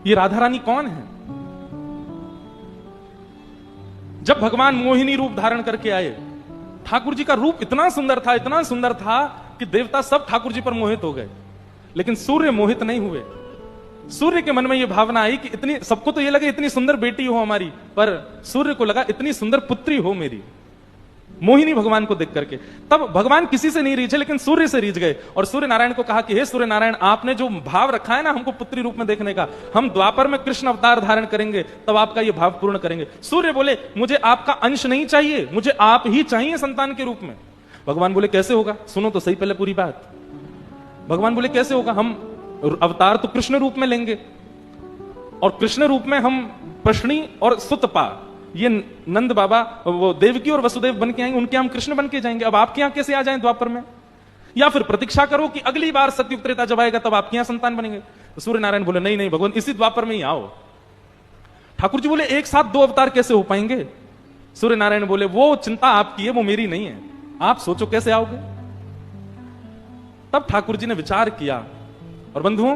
ये राधा रानी कौन है? जब भगवान मोहिनी रूप धारण करके आए, ठाकुर जी का रूप इतना सुंदर था कि देवता सब ठाकुर जी पर मोहित हो गए, लेकिन सूर्य मोहित नहीं हुए। सूर्य के मन में यह भावना आई कि इतनी, सबको तो यह लगे इतनी सुंदर बेटी हो हमारी, पर सूर्य को लगा इतनी सुंदर पुत्री हो मेरी, मोहिनी भगवान को देख करके। तब भगवान किसी से नहीं रीझे, लेकिन सूर्य से रीझ गए और सूर्य नारायण को कहा कि हे सूर्य नारायण, आपने जो भाव रखा है ना हमको पुत्री रूप में देखने का, हम द्वापर में कृष्ण अवतार धारण करेंगे तब आपका यह भाव पूर्ण करेंगे। सूर्य बोले मुझे आपका अंश नहीं चाहिए, मुझे आप ही चाहिए संतान के रूप में। भगवान बोले कैसे होगा? सुनो तो सही पहले पूरी बात। भगवान बोले कैसे होगा? हम अवतार तो कृष्ण रूप में लेंगे और कृष्ण रूप में हम प्रश्नी और सुतपा, ये नंद बाबा वो देवकी और वसुदेव बन के आएंगे, उनके हम कृष्ण बन के जाएंगे। अब आपके यहां कैसे आ जाएं द्वापर में? या फिर प्रतीक्षा करो कि अगली बार सतयुग त्रेता जब आएगा तब आपके यहां संतान बनेंगे। तो सूर्य नारायण बोले नहीं नहीं भगवान, इसी द्वापर में ही आओ। ठाकुर जी बोले एक साथ दो अवतार कैसे हो पाएंगे? सूर्य नारायण बोले वो चिंता आपकी है, वो मेरी नहीं है, आप सोचो कैसे आओगे। तब ठाकुर जी ने विचार किया और बंधुओं,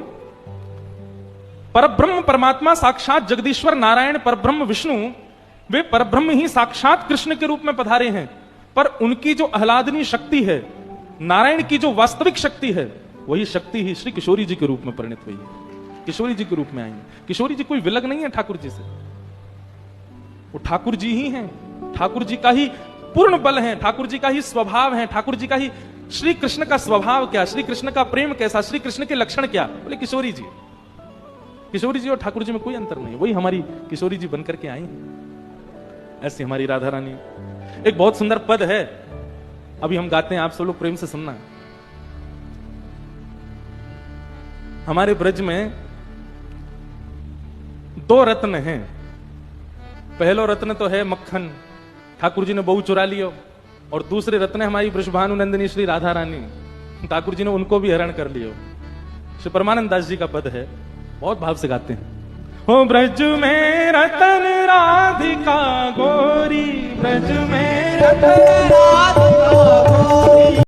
परब्रह्म परमात्मा साक्षात जगदीश्वर नारायण परब्रह्म विष्णु, वे परब्रह्म ही साक्षात कृष्ण के रूप में पधारे हैं, पर उनकी जो आह्लादनी शक्ति है, नारायण की जो वास्तविक शक्ति है, वही शक्ति ही श्री किशोरी जी के रूप में परिणत हुई है, किशोरी जी के रूप में आई है। किशोरी जी कोई विलग नहीं है ठाकुर जी से, वो ठाकुर जी ही हैं, ठाकुर जी का ही पूर्ण बल है, ठाकुर जी का ही स्वभाव है, ठाकुर जी का ही। श्री कृष्ण का स्वभाव क्या, श्री कृष्ण का प्रेम कैसा, श्री कृष्ण के लक्षण क्या? बोले किशोरी जी। किशोरी जी और ठाकुर जी में कोई अंतर नहीं, वही हमारी किशोरी जी बनकर के आई हैं। ऐसी हमारी राधा रानी। एक बहुत सुंदर पद है, अभी हम गाते हैं, आप सब लोग प्रेम से सुनना। हमारे ब्रज में दो रत्न हैं। पहलो रत्न तो है मक्खन, ठाकुर जी ने बहू चुरा लियो, और दूसरे रत्न है हमारी वृषभानु नंदिनी श्री राधा रानी, ठाकुर जी ने उनको भी हरण कर लियो। श्री परमानंद दास जी का पद है, बहुत भाव से गाते हैं। हो ब्रज में रतन राधिका गोरी, ब्रज में रतन राधिका